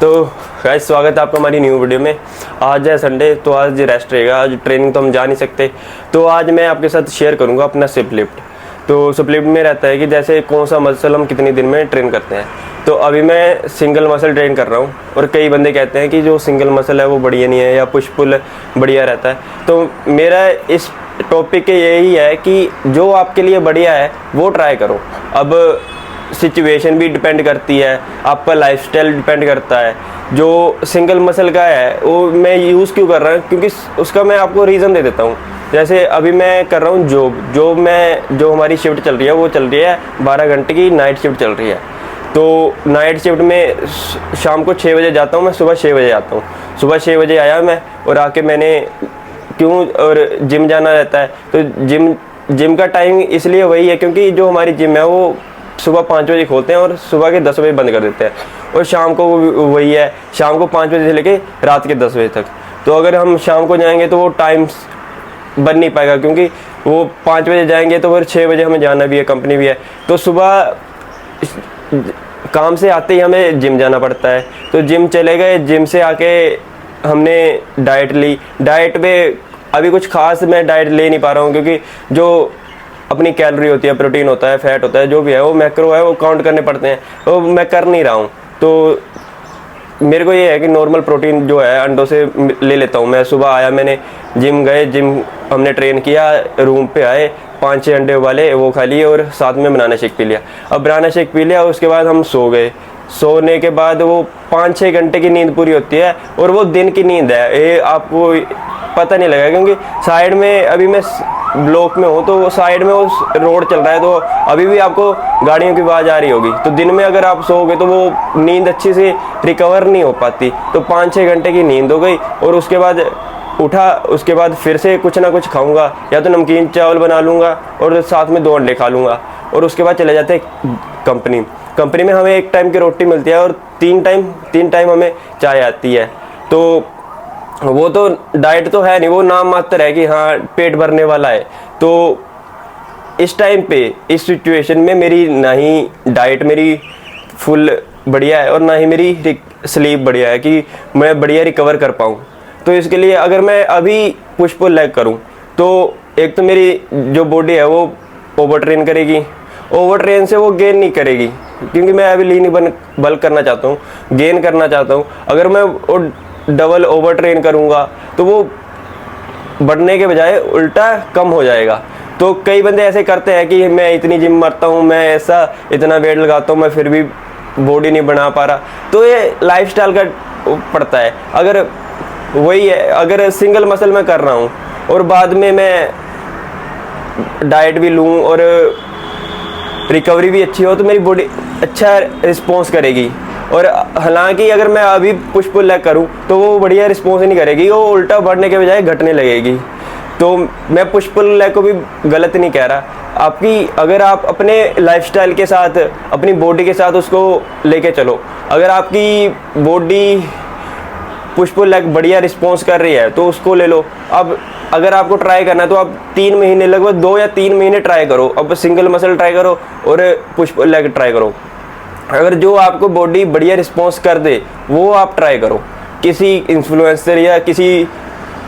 तो गाइस स्वागत है आपका हमारी न्यू वीडियो में। आज है संडे, तो आज रेस्ट रहेगा। आज ट्रेनिंग तो हम जा नहीं सकते, तो आज मैं आपके साथ शेयर करूंगा अपना सिप लिफ्ट। तो सिप लिफ्ट में रहता है कि जैसे कौन सा मसल हम कितने दिन में ट्रेन करते हैं। तो अभी मैं सिंगल मसल ट्रेन कर रहा हूँ, और कई बंदे कहते हैं कि जो सिंगल मसल है वो बढ़िया नहीं है या पुश पुल बढ़िया रहता है। तो मेरा इस टॉपिक के यही है कि जो आपके लिए बढ़िया है वो ट्राई करो। अब सिचुएशन भी डिपेंड करती है, आपका लाइफस्टाइल डिपेंड करता है। जो सिंगल मसल का है वो मैं यूज़ क्यों कर रहा हूँ, क्योंकि उसका मैं आपको रीज़न दे देता हूँ। जैसे अभी मैं कर रहा हूँ जो हमारी शिफ्ट चल रही है वो चल रही है 12 घंटे की नाइट शिफ्ट चल रही है। तो नाइट शिफ्ट में शाम को 6 बजे जाता हूँ, मैं सुबह 6 बजे आता हूँ। सुबह 6 बजे आया मैं, और आके मैंने और जिम जाना रहता है। तो जिम का टाइम इसलिए वही है क्योंकि जो हमारी जिम है वो सुबह 5 बजे खोलते हैं और सुबह के 10 बजे बंद कर देते हैं, और शाम को वही है, शाम को 5 बजे से लेके रात के 10 बजे तक। तो अगर हम शाम को जाएंगे तो वो टाइम बन नहीं पाएगा, क्योंकि वो 5 बजे जाएंगे तो फिर 6 बजे हमें जाना भी है, कंपनी भी है। तो सुबह काम से आते ही हमें जिम जाना पड़ता है। तो जिम चले गए, जिम से आके हमने डाइट ली। डाइट में अभी कुछ खास मैं डाइट ले नहीं पा रहा हूँ, क्योंकि जो अपनी कैलोरी होती है, प्रोटीन होता है, फैट होता है, जो भी है वो मैक्रो है, वो काउंट करने पड़ते हैं, तो मैं कर नहीं रहा हूँ। तो मेरे को ये है कि नॉर्मल प्रोटीन जो है अंडों से ले लेता हूँ। मैं सुबह आया, मैंने जिम गए, जिम हमने ट्रेन किया, रूम पे आए, 5-6 अंडे वाले वो खा लिए, और साथ में बनाना शेक पी लिया। अब बनाना शेक पी लिया, उसके बाद हम सो गए। सोने के बाद वो 5-6 घंटे की नींद पूरी होती है, और वो दिन की नींद है, ये आपको पता नहीं लगा, क्योंकि साइड में अभी मैं ब्लॉक में हूँ, तो वो साइड में वो रोड चल रहा है, तो अभी भी आपको गाड़ियों की आवाज़ आ रही होगी। तो दिन में अगर आप सोओगे तो वो नींद अच्छी से रिकवर नहीं हो पाती। तो 5-6 घंटे की नींद हो गई, और उसके बाद उठा, उसके बाद फिर से कुछ ना कुछ खाऊंगा, या तो नमकीन चावल बना लूँगा और साथ में 2 अंडे खा लूँगा, और उसके बाद चले जाते हैं कंपनी में। हमें 1 टाइम की रोटी मिलती है, और 3 टाइम हमें चाय आती है। तो वो तो डाइट तो है नहीं, वो नाम मात्र है कि हाँ पेट भरने वाला है। तो इस टाइम पे, इस सिचुएशन में मेरी ना ही डाइट मेरी फुल बढ़िया है, और ना ही मेरी स्लीप बढ़िया है कि मैं बढ़िया रिकवर कर पाऊँ। तो इसके लिए अगर मैं अभी पुश पुल लेग करूँ तो एक तो मेरी जो बॉडी है वो ओवर ट्रेन करेगी, ओवर ट्रेन से वो गेन नहीं करेगी, क्योंकि मैं अभी लीन बल्क करना चाहता हूँ, गेन करना चाहता हूँ। अगर मैं वो डबल ओवर ट्रेन करूँगा तो वो बढ़ने के बजाय उल्टा कम हो जाएगा। तो कई बंदे ऐसे करते हैं कि मैं इतनी जिम मारता हूँ, मैं ऐसा इतना वेट लगाता हूँ, मैं फिर भी बॉडी नहीं बना पा रहा। तो ये लाइफस्टाइल का पड़ता है। अगर वही है, अगर सिंगल मसल में कर रहा हूँ और बाद में मैं डाइट भी लूँ और रिकवरी भी अच्छी हो, तो मेरी बॉडी अच्छा रिस्पॉन्स करेगी। और हालांकि अगर मैं अभी पुश पुल लेग करूं तो वो बढ़िया रिस्पॉन्स नहीं करेगी, वो उल्टा बढ़ने के बजाय घटने लगेगी। तो मैं पुश पुल लेग को भी गलत नहीं कह रहा। अगर आप अपने लाइफस्टाइल के साथ, अपनी बॉडी के साथ उसको लेके चलो। अगर आपकी बॉडी पुश पुल लेग बढ़िया रिस्पॉन्स कर रही है तो उसको ले लो। अब अगर आपको ट्राई करना है तो आप 3 महीने, लगभग 2 या 3 महीने ट्राई करो। अब सिंगल मसल ट्राई करो और पुश पुल लेग ट्राई करो। अगर जो आपको बॉडी बढ़िया रिस्पॉन्स कर दे वो आप ट्राई करो। किसी इन्फ्लुएंसर या किसी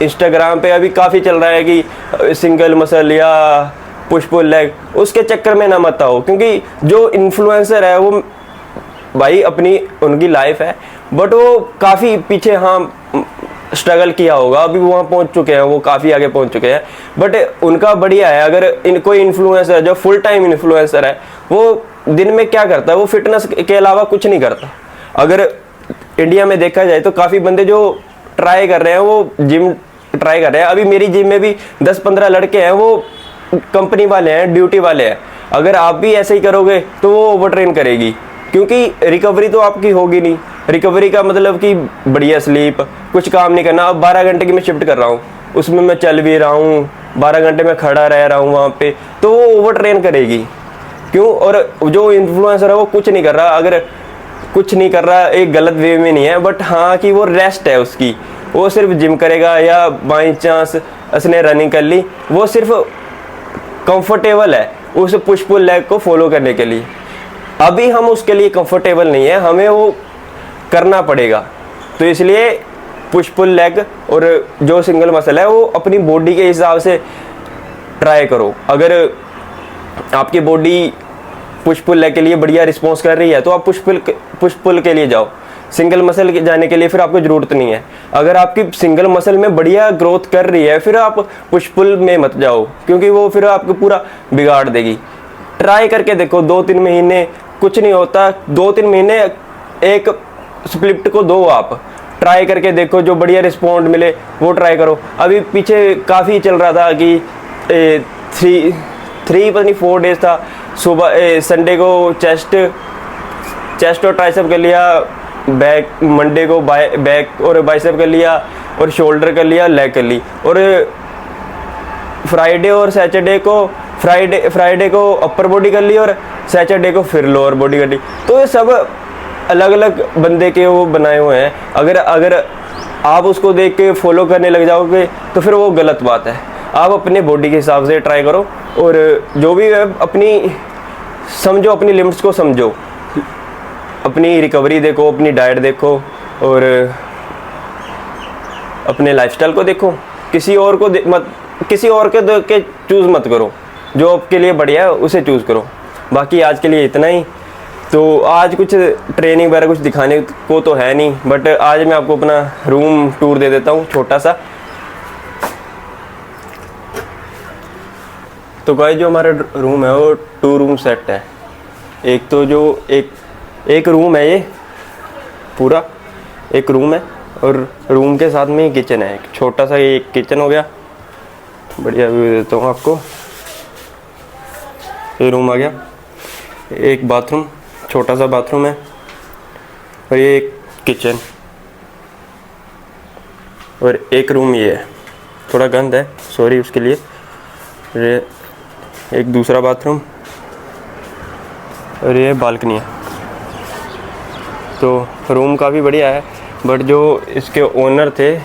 इंस्टाग्राम पे अभी काफ़ी चल रहा है कि सिंगल मसल या पुश पुल लेग, उसके चक्कर में ना मत आओ, क्योंकि जो इन्फ्लुएंसर है वो भाई अपनी उनकी लाइफ है, बट वो काफ़ी पीछे हाँ स्ट्रगल किया होगा, अभी वहाँ पहुँच चुके हैं, वो काफ़ी आगे पहुँच चुके हैं, बट उनका बढ़िया है। अगर कोई इन्फ्लुएंसर जो फुल टाइम इन्फ्लुएंसर है वो दिन में क्या करता है, वो फिटनेस के अलावा कुछ नहीं करता। अगर इंडिया में देखा जाए तो काफ़ी बंदे जो ट्राई कर रहे हैं वो जिम ट्राई कर रहे हैं। अभी मेरी जिम में भी 10-15 लड़के हैं, वो कंपनी वाले हैं, ड्यूटी वाले हैं। अगर आप भी ऐसे ही करोगे तो वो ओवर ट्रेन करेगी, क्योंकि रिकवरी तो आपकी होगी नहीं। रिकवरी का मतलब कि बढ़िया स्लीप, कुछ काम नहीं करना। अब 12 घंटे की मैं शिफ्ट कर रहा हूँ, उसमें मैं चल भी रहा हूँ, 12 घंटे में खड़ा रह रहा हूँ वहाँ पे, तो वो ओवर ट्रेन करेगी। क्यों? और जो इन्फ्लुएंसर है वो कुछ नहीं कर रहा। अगर कुछ नहीं कर रहा एक गलत वे में नहीं है, बट हाँ कि वो रेस्ट है उसकी, वो सिर्फ जिम करेगा या बाई चांस उसने रनिंग कर ली, वो सिर्फ कंफर्टेबल है उस पुश पुल लेग को फॉलो करने के लिए। अभी हम उसके लिए कंफर्टेबल नहीं है, हमें वो करना पड़ेगा। तो इसलिए पुश पुल लेग और जो सिंगल मसल है वो अपनी बॉडी के हिसाब से ट्राई करो। अगर आपकी बॉडी पुश पुल लेग के लिए बढ़िया रिस्पॉन्स कर रही है तो आप पुश पुल के लिए जाओ। सिंगल मसल के जाने के लिए फिर आपको ज़रूरत नहीं है। अगर आपकी सिंगल मसल में बढ़िया ग्रोथ कर रही है फिर आप पुश पुल में मत जाओ, क्योंकि वो फिर आपको पूरा बिगाड़ देगी। ट्राई करके देखो, 2-3 महीने कुछ नहीं होता, 2-3 महीने एक स्प्लिट को दो, आप ट्राई करके देखो, जो बढ़िया रिस्पॉन्ड मिले वो ट्राई करो। अभी पीछे काफ़ी चल रहा था कि 4 डेज था, सुबह संडे को चेस्ट और ट्राइसेप कर लिया, बैक मंडे को बैक और बाइसेप कर लिया, और शोल्डर कर लिया, लेग कर ली, और फ्राइडे और सैटरडे को फ्राइडे को अपर बॉडी कर ली और सैटरडे को फिर लोअर बॉडी कर ली। तो ये सब अलग अलग बंदे के वो बनाए हुए हैं। अगर आप उसको देख के फॉलो करने लग जाओगे तो फिर वो गलत बात है। आप अपने बॉडी के हिसाब से ट्राई करो, और जो भी है अपनी समझो, अपनी लिमिट्स को समझो, अपनी रिकवरी देखो, अपनी डाइट देखो, और अपने लाइफस्टाइल को देखो। किसी और के देख के चूज़ मत करो, जो आपके लिए बढ़िया है उसे चूज़ करो। बाकी आज के लिए इतना ही। तो आज कुछ ट्रेनिंग वगैरह कुछ दिखाने को तो है नहीं, बट आज मैं आपको अपना रूम टूर दे देता हूँ छोटा सा। तो गाइस, जो हमारा रूम है वो 2 रूम सेट है। एक तो जो एक रूम है, ये पूरा एक रूम है, और रूम के साथ में ही किचन है, एक छोटा सा ये किचन हो गया। बढ़िया व्यू देता हूँ आपको। ये रूम आ गया, एक बाथरूम, छोटा सा बाथरूम है, और ये एक किचन, और एक रूम ये है, थोड़ा गंद है, सॉरी उसके लिए। ये एक दूसरा बाथरूम, और ये बालकनी है। तो रूम काफ़ी बढ़िया है, बट जो इसके ओनर थे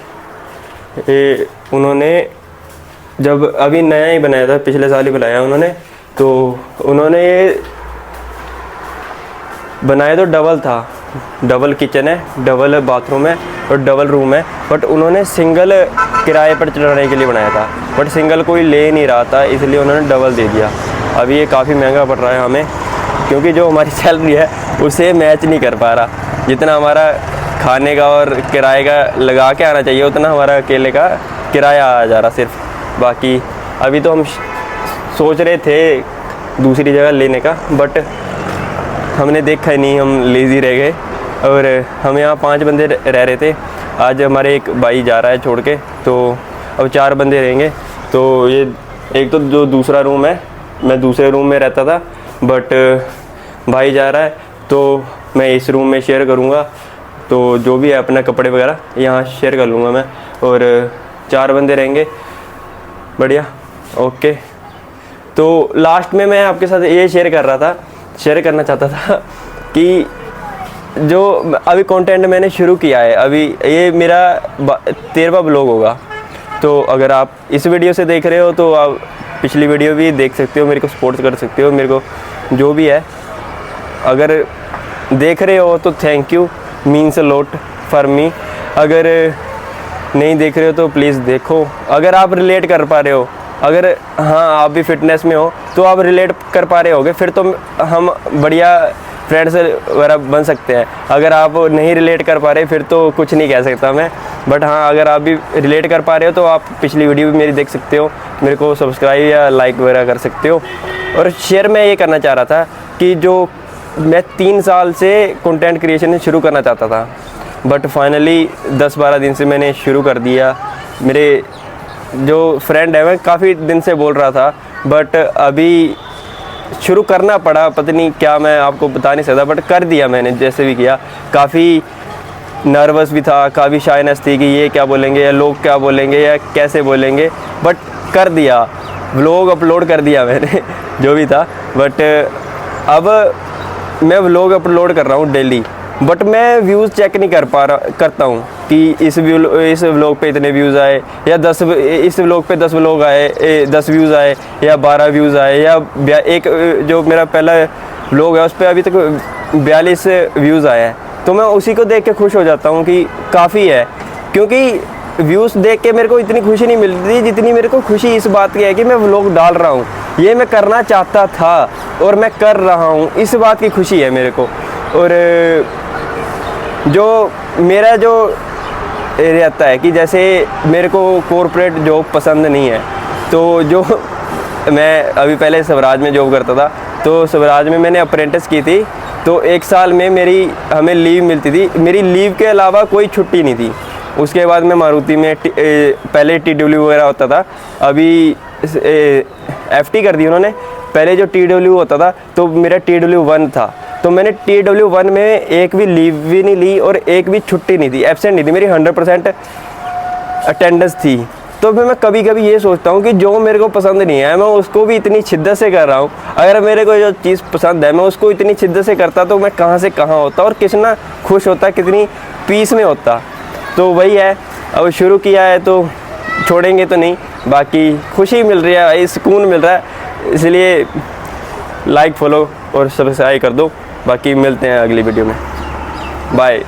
उन्होंने जब अभी नया ही बनाया था, पिछले साल ही बनाया उन्होंने, तो उन्होंने ये बनाया तो डबल था, डबल किचन है, डबल बाथरूम है और डबल रूम है, बट उन्होंने सिंगल किराए पर चढ़ाने के लिए बनाया था, बट सिंगल कोई ले नहीं रहा था, इसलिए उन्होंने डबल दे दिया। अभी ये काफ़ी महंगा पड़ रहा है हमें, क्योंकि जो हमारी सैलरी है उसे मैच नहीं कर पा रहा। जितना हमारा खाने का और किराए का लगा के आना चाहिए उतना हमारा अकेले का किराया आ जा रहा सिर्फ। बाकी अभी तो हम सोच रहे थे दूसरी जगह लेने का, बट हमने देखा ही नहीं, हम लेज़ी रह गए। और हम यहाँ 5 बंदे रह रहे थे, आज हमारे एक भाई जा रहा है छोड़ के, तो अब 4 बंदे रहेंगे। तो ये एक तो जो दूसरा रूम है, मैं दूसरे रूम में रहता था, बट भाई जा रहा है तो मैं इस रूम में शेयर करूँगा। तो जो भी है अपना कपड़े वगैरह यहाँ शेयर कर लूँगा मैं, और 4 बंदे रहेंगे। बढ़िया, ओके। तो लास्ट में मैं आपके साथ ये शेयर करना चाहता था कि जो अभी कंटेंट मैंने शुरू किया है, अभी ये मेरा 13वां ब्लॉग होगा। तो अगर आप इस वीडियो से देख रहे हो तो आप पिछली वीडियो भी देख सकते हो, मेरे को सपोर्ट कर सकते हो, मेरे को जो भी है। अगर देख रहे हो तो thank you, means a lot for me. अगर नहीं देख रहे हो तो प्लीज़ देखो। अगर आप रिलेट कर पा रहे हो, अगर हाँ आप भी फिटनेस में हो तो आप रिलेट कर पा रहे होगे, फिर तो हम बढ़िया फ्रेंड्स वगैरह बन सकते हैं। अगर आप नहीं रिलेट कर पा रहे फिर तो कुछ नहीं कह सकता मैं, बट हाँ अगर आप भी रिलेट कर पा रहे हो तो आप पिछली वीडियो भी मेरी देख सकते हो, मेरे को सब्सक्राइब या लाइक वगैरह कर सकते हो। और शेयर मैं ये करना चाह रहा था कि जो मैं 3 साल से कंटेंट क्रिएशन शुरू करना चाहता था, बट फाइनली 10-12 दिन से मैंने शुरू कर दिया। मेरे जो फ्रेंड है मैं काफ़ी दिन से बोल रहा था, बट अभी शुरू करना पड़ा, पता नहीं क्या, मैं आपको बता नहीं सकता, बट कर दिया मैंने जैसे भी किया। काफ़ी नर्वस भी था, काफ़ी शाइनेस थी कि ये क्या बोलेंगे या लोग क्या बोलेंगे या कैसे बोलेंगे, बट कर दिया, व्लॉग अपलोड कर दिया मैंने जो भी था। बट अब मैं व्लॉग अपलोड कर रहा हूँ डेली, बट मैं व्यूज़ चेक नहीं करता हूँ कि इस व्लॉग पे इतने व्यूज़ आए, या इस व्लॉग पे 10 व्लॉग आए, 10 व्यूज़ आए या 12 व्यूज़ आए, या एक जो मेरा पहला व्लॉग है उस पर अभी तक 42 व्यूज़ आए हैं। तो मैं उसी को देख के खुश हो जाता हूँ कि काफ़ी है। क्योंकि व्यूज़ देख के मेरे को इतनी खुशी नहीं मिलती जितनी मेरे को खुशी इस बात की है कि मैं व्लॉग डाल रहा हूँ, ये मैं करना चाहता था और मैं कर रहा हूँ, इस बात की खुशी है मेरे को। और जो मेरा जो रहता है कि जैसे मेरे को कॉर्पोरेट जॉब पसंद नहीं है, तो जो मैं अभी पहले स्वराज में जॉब करता था, तो स्वराज में मैंने अप्रेंटिस की थी, तो 1 साल में हमें लीव मिलती थी, मेरी लीव के अलावा कोई छुट्टी नहीं थी। उसके बाद मैं मारुति में पहले TW वगैरह होता था, अभी FT कर दी उन्होंने। पहले जो TW होता था तो मेरा TW1 था, तो मैंने TW1 में एक भी लीव भी नहीं ली और एक भी छुट्टी नहीं थी, एब्सेंट नहीं थी, मेरी 100% अटेंडेंस थी। तो फिर मैं कभी कभी ये सोचता हूँ कि जो मेरे को पसंद नहीं है मैं उसको भी इतनी शिद्दत से कर रहा हूँ। अगर मेरे को जो चीज़ पसंद है मैं उसको इतनी शिद्दत से करता तो मैं कहाँ से कहाँ होता और कितना खुश होता, कितनी पीस में होता। तो वही है, अब शुरू किया है तो छोड़ेंगे तो नहीं, बाकी खुशी मिल रही है, सुकून मिल रहा है, इसलिए लाइक फॉलो और सब्सक्राइब कर दो। बाकी मिलते हैं अगली वीडियो में, बाय।